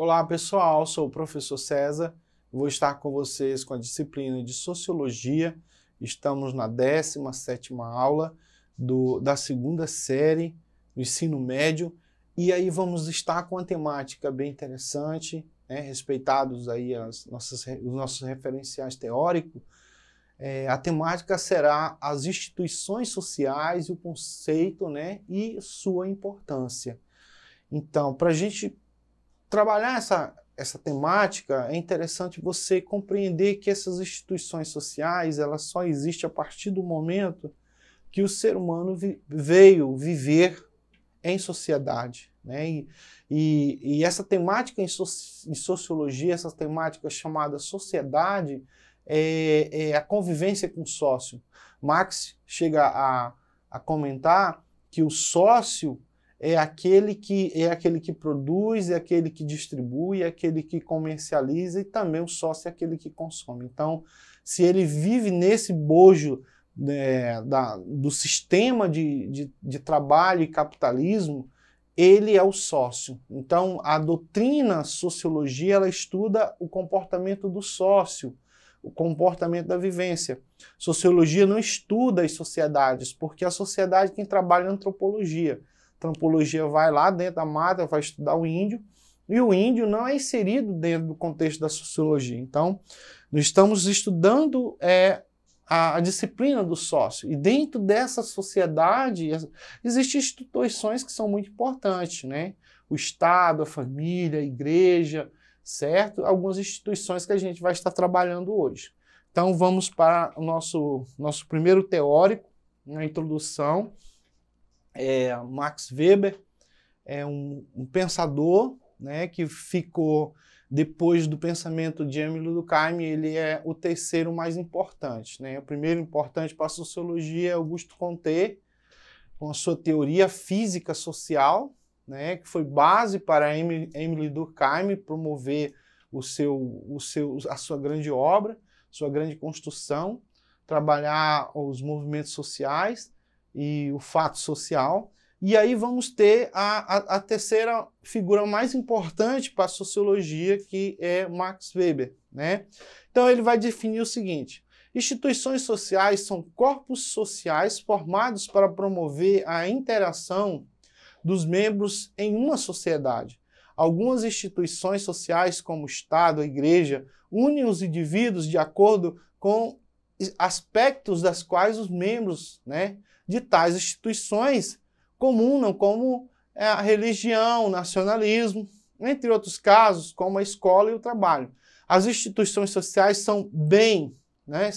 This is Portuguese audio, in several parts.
Olá pessoal, sou o professor César, vou estar com vocês com a disciplina de Sociologia. Estamos na 17ª aula da segunda série do ensino médio e aí vamos estar com uma temática bem interessante, né, respeitados aí os nossos referenciais teóricos. A temática será as instituições sociais, o conceito, né, e sua importância. Então, para a gente trabalhar essa temática, é interessante você compreender que essas instituições sociais, elas só existem a partir do momento que o ser humano veio viver em sociedade, né? E essa temática em sociologia, essa temática chamada sociedade, é a convivência com o sócio. Marx chega a comentar que o sócio é aquele que produz, é aquele que distribui, é aquele que comercializa e também o sócio é aquele que consome. Então, se ele vive nesse bojo do sistema de trabalho e capitalismo, ele é o sócio. Então, a doutrina sociologia, ela estuda o comportamento do sócio, o comportamento da vivência. Sociologia não estuda as sociedades, porque a sociedade quem trabalha é antropologia. A antropologia vai lá dentro da mata, vai estudar o índio, e o índio não é inserido dentro do contexto da sociologia. Então, nós estamos estudando a disciplina do sócio. E dentro dessa sociedade, existem instituições que são muito importantes, né? O Estado, a família, a igreja, certo? Algumas instituições que a gente vai estar trabalhando hoje. Então, vamos para o nosso primeiro teórico, na introdução. Max Weber é um pensador, né, que ficou, depois do pensamento de Émile Durkheim, ele é o terceiro mais importante, né? O primeiro importante para a sociologia é Auguste Comte, com a sua teoria física social, né, que foi base para Émile Durkheim promover a sua grande obra, sua grande construção, trabalhar os movimentos sociais e o fato social. E aí vamos ter a terceira figura mais importante para a sociologia, que é Max Weber, né? Então ele vai definir o seguinte: instituições sociais são corpos sociais formados para promover a interação dos membros em uma sociedade. Algumas instituições sociais, como o Estado, a Igreja, unem os indivíduos de acordo com aspectos das quais os membros, né, de tais instituições comunam, como a religião, o nacionalismo, entre outros casos, como a escola e o trabalho. As instituições sociais são né,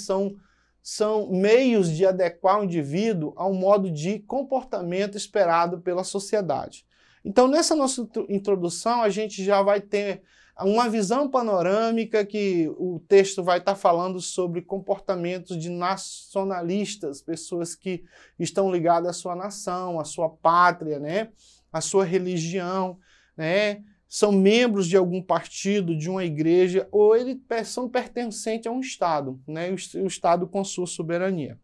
são meios de adequar o indivíduo ao modo de comportamento esperado pela sociedade. Então, nessa nossa introdução, a gente já vai ter uma visão panorâmica, que o texto vai estar falando sobre comportamentos de nacionalistas, pessoas que estão ligadas à sua nação, à sua pátria, né, à sua religião, né, são membros de algum partido, de uma igreja, ou eles são pertencentes a um Estado, né, o Estado com sua soberania.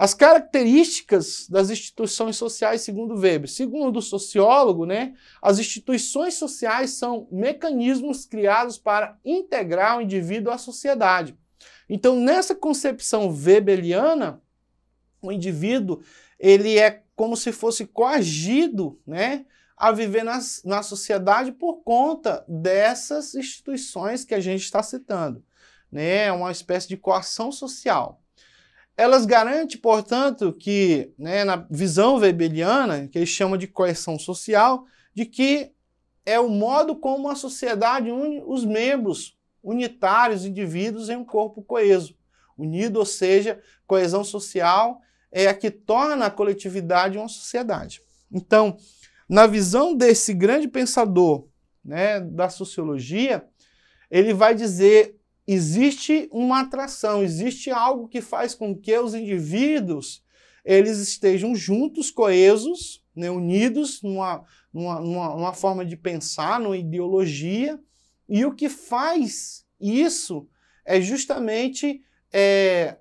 As características das instituições sociais, segundo Weber. Segundo o sociólogo, né, as instituições sociais são mecanismos criados para integrar o indivíduo à sociedade. Então, nessa concepção weberiana, o indivíduo ele é como se fosse coagido, né, a viver na sociedade por conta dessas instituições que a gente está citando, né, uma espécie de coação social. Elas garantem, portanto, que, né, na visão weberiana, que eles chamam de coerção social, de que é o modo como a sociedade une os membros unitários, indivíduos, em um corpo coeso. Unido, ou seja, coesão social é a que torna a coletividade uma sociedade. Então, na visão desse grande pensador, né, da sociologia, ele vai dizer: existe uma atração, existe algo que faz com que os indivíduos eles estejam juntos, coesos, né, unidos numa forma de pensar, numa ideologia, e o que faz isso é justamente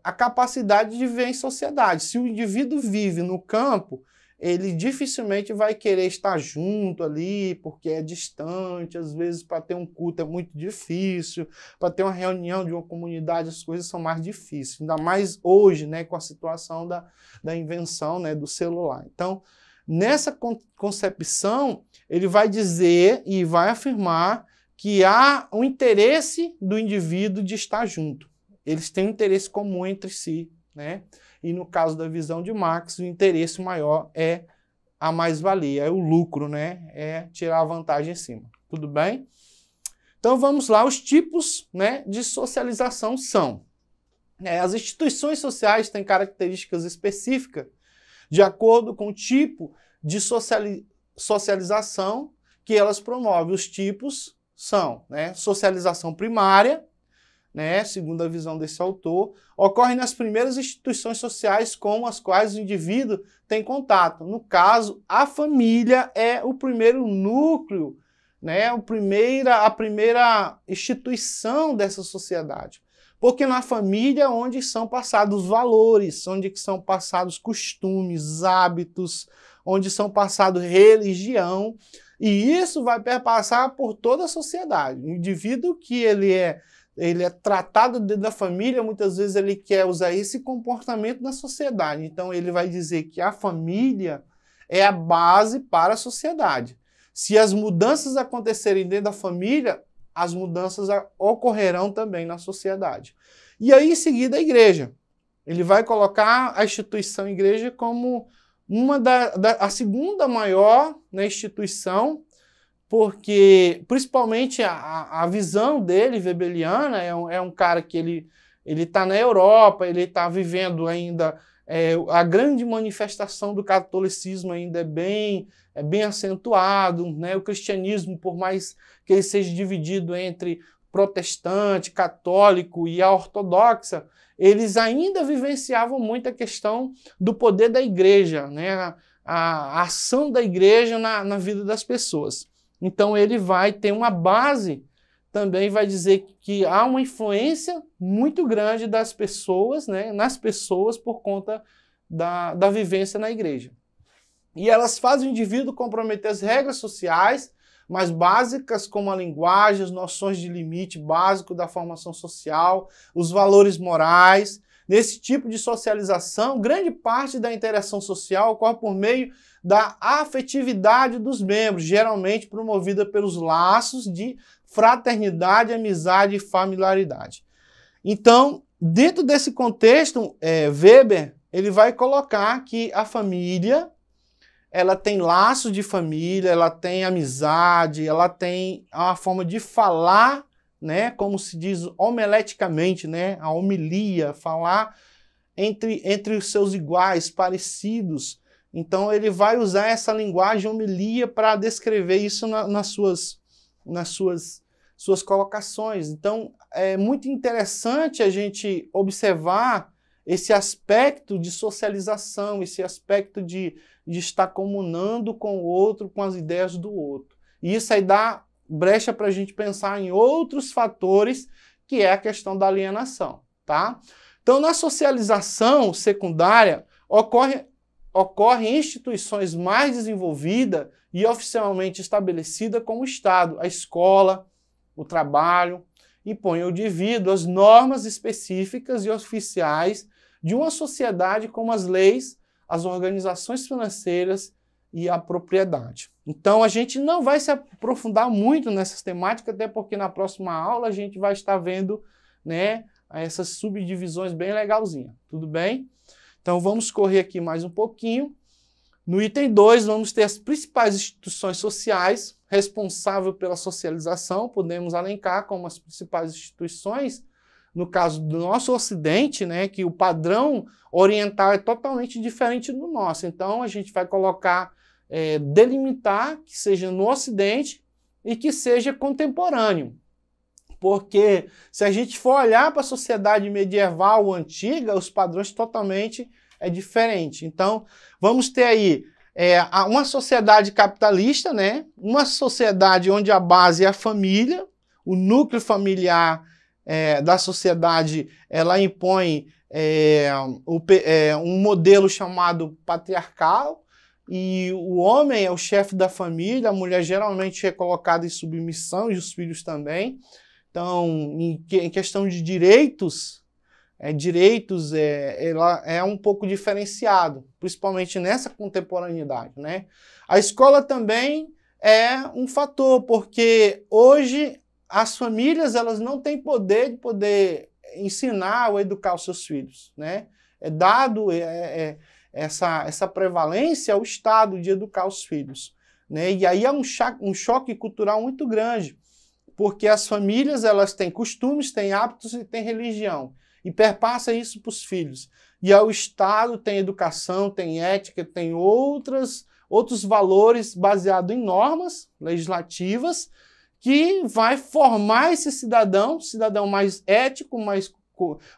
a capacidade de viver em sociedade. Se o indivíduo vive no campo, ele dificilmente vai querer estar junto ali, porque é distante, às vezes para ter um culto é muito difícil, para ter uma reunião de uma comunidade as coisas são mais difíceis, ainda mais hoje, né, com a situação da invenção, né, do celular. Então, nessa concepção, ele vai dizer e vai afirmar que há um interesse do indivíduo de estar junto. Eles têm um interesse comum entre si, né? E no caso da visão de Marx, o interesse maior é a mais-valia, é o lucro, né? É tirar a vantagem em cima. Tudo bem? Então vamos lá, os tipos, né, de socialização são: as instituições sociais têm características específicas de acordo com o tipo de socialização que elas promovem. Os tipos são, né, socialização primária, né, segundo a visão desse autor, ocorre nas primeiras instituições sociais com as quais o indivíduo tem contato. No caso, a família é o primeiro núcleo, né, a primeira instituição dessa sociedade. Porque na família é onde são passados valores, onde são passados costumes, hábitos, onde são passados religião, e isso vai perpassar por toda a sociedade. O indivíduo que ele é tratado dentro da família, muitas vezes ele quer usar esse comportamento na sociedade. Então ele vai dizer que a família é a base para a sociedade. Se as mudanças acontecerem dentro da família, as mudanças ocorrerão também na sociedade. E aí, em seguida, a igreja. Ele vai colocar a instituição igreja como a segunda maior, né, instituição, porque, principalmente, a visão dele, webeliana, é um cara que ele está na Europa, ele está vivendo ainda a grande manifestação do catolicismo ainda é bem acentuado, né? O cristianismo, por mais que ele seja dividido entre protestante, católico e a ortodoxa, eles ainda vivenciavam muito a questão do poder da igreja, né? A ação da igreja na vida das pessoas. Então ele vai ter uma base, também vai dizer que há uma influência muito grande das pessoas, né, nas pessoas por conta da vivência na igreja. E elas fazem o indivíduo comprometer as regras sociais mais básicas, como a linguagem, as noções de limite básico da formação social, os valores morais. Nesse tipo de socialização, grande parte da interação social ocorre por meio da afetividade dos membros, geralmente promovida pelos laços de fraternidade, amizade e familiaridade. Então, dentro desse contexto, Weber ele vai colocar que a família ela tem laços de família, ela tem amizade, ela tem uma forma de falar, né, como se diz homileticamente, né, a homilia, falar entre os seus iguais, parecidos. Então ele vai usar essa linguagem homilia para descrever isso nas suas colocações. Então é muito interessante a gente observar esse aspecto de socialização, esse aspecto de estar comunando com o outro, com as ideias do outro. E isso aí dá brecha para a gente pensar em outros fatores, que é a questão da alienação, tá? Então, na socialização secundária, ocorre em instituições mais desenvolvidas e oficialmente estabelecida como o Estado, a escola, o trabalho, impõe ao indivíduo as normas específicas e oficiais de uma sociedade como as leis, as organizações financeiras e a propriedade. Então a gente não vai se aprofundar muito nessas temáticas, até porque na próxima aula a gente vai estar vendo, né, essas subdivisões bem legalzinha, tudo bem? Então vamos correr aqui mais um pouquinho. No item 2 vamos ter as principais instituições sociais responsáveis pela socialização, podemos elencar como as principais instituições, no caso do nosso Ocidente, né, que o padrão oriental é totalmente diferente do nosso. Então, a gente vai colocar, delimitar que seja no Ocidente e que seja contemporâneo. Porque se a gente for olhar para a sociedade medieval ou antiga, os padrões totalmente diferentes. Então, vamos ter aí uma sociedade capitalista, né, uma sociedade onde a base é a família, o núcleo familiar da sociedade, ela impõe um modelo chamado patriarcal, e o homem é o chefe da família, a mulher geralmente é colocada em submissão e os filhos também. Então, em questão de direitos, ela é um pouco diferenciado, principalmente nessa contemporaneidade, né? A escola também é um fator, porque hoje as famílias elas não têm poder de poder ensinar ou educar os seus filhos, né? É dado essa prevalência ao Estado de educar os filhos, né? E aí é um choque cultural muito grande, porque as famílias elas têm costumes, têm hábitos e têm religião, e perpassa isso para os filhos. E aí o Estado tem educação, tem ética, tem outros valores baseados em normas legislativas, que vai formar esse cidadão mais ético,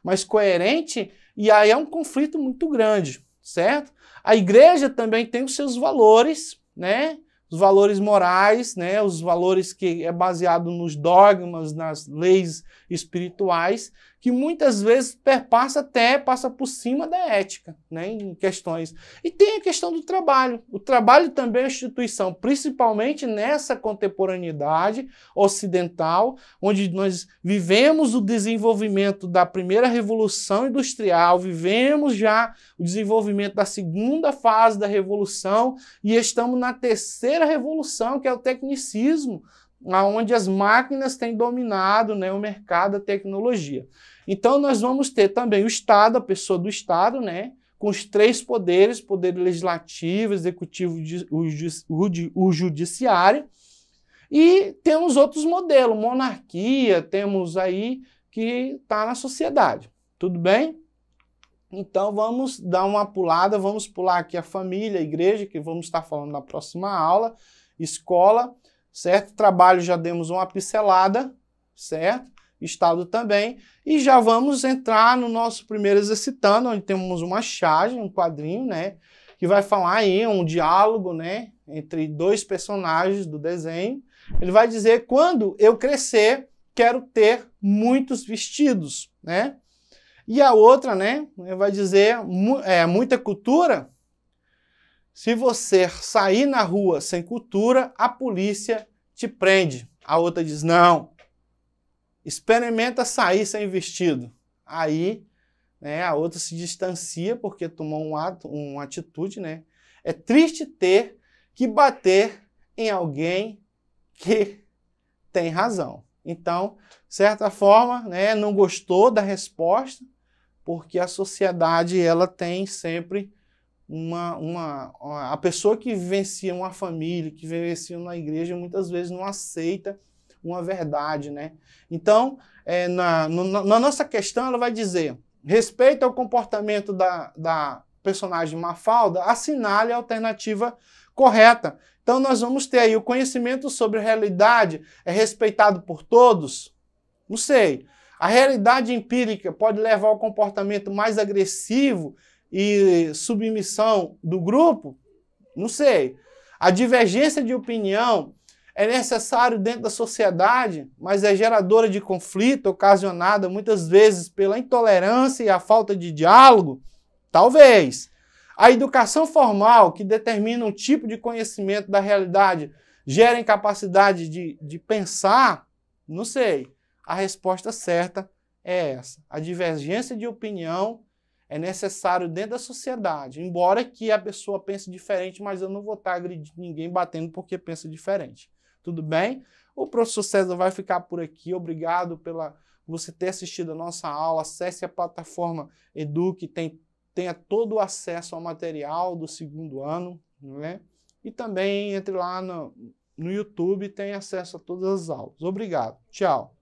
mais coerente, e aí é um conflito muito grande, certo? A igreja também tem os seus valores, né? Os valores morais, né? Os valores que é baseado nos dogmas, nas leis espirituais, que muitas vezes passa por cima da ética, né? Em questões. E tem a questão do trabalho. O trabalho também é uma instituição, principalmente nessa contemporaneidade ocidental, onde nós vivemos o desenvolvimento da primeira revolução industrial, vivemos já o desenvolvimento da segunda fase da revolução e estamos na terceira revolução, que é o tecnicismo, onde as máquinas têm dominado, né, o mercado da tecnologia. Então nós vamos ter também o Estado, a pessoa do Estado, né, com os três poderes, poder legislativo, executivo, o judiciário, e temos outros modelos, monarquia, temos aí que está na sociedade. Tudo bem? Então vamos dar uma pulada, vamos pular aqui a família, a igreja, que vamos estar falando na próxima aula, escola, certo? Trabalho já demos uma pincelada, certo? Estado também, e já vamos entrar no nosso primeiro exercitando, onde temos uma charge, um quadrinho, né? Que vai falar aí um diálogo, né? Entre dois personagens do desenho. Ele vai dizer, quando eu crescer, quero ter muitos vestidos, né? E a outra, né? Vai dizer, muita cultura. Se você sair na rua sem cultura, a polícia te prende. A outra diz, não. Experimenta sair sem vestido. Aí, né, a outra se distancia porque tomou uma atitude, né? É triste ter que bater em alguém que tem razão. Então, de certa forma, né, não gostou da resposta, porque a sociedade ela tem sempre a pessoa que vivencia uma família, que vivencia uma igreja, muitas vezes não aceita uma verdade, né? Então, na nossa questão, ela vai dizer, respeito ao comportamento da personagem Mafalda, assinale a alternativa correta. Então, nós vamos ter aí o conhecimento sobre a realidade é respeitado por todos? Não sei. A realidade empírica pode levar ao comportamento mais agressivo e submissão do grupo? Não sei. A divergência de opinião é necessário dentro da sociedade, mas é geradora de conflito, ocasionada muitas vezes pela intolerância e a falta de diálogo? Talvez. A educação formal, que determina um tipo de conhecimento da realidade, gera incapacidade de pensar? Não sei. A resposta certa é essa. A divergência de opinião é necessário dentro da sociedade, embora que a pessoa pense diferente, mas eu não vou estar agredindo ninguém, batendo porque pensa diferente. Tudo bem? O professor César vai ficar por aqui. Obrigado por você ter assistido a nossa aula. Acesse a plataforma Eduque, tenha todo o acesso ao material do segundo ano, né? E também entre lá no YouTube e tenha acesso a todas as aulas. Obrigado. Tchau.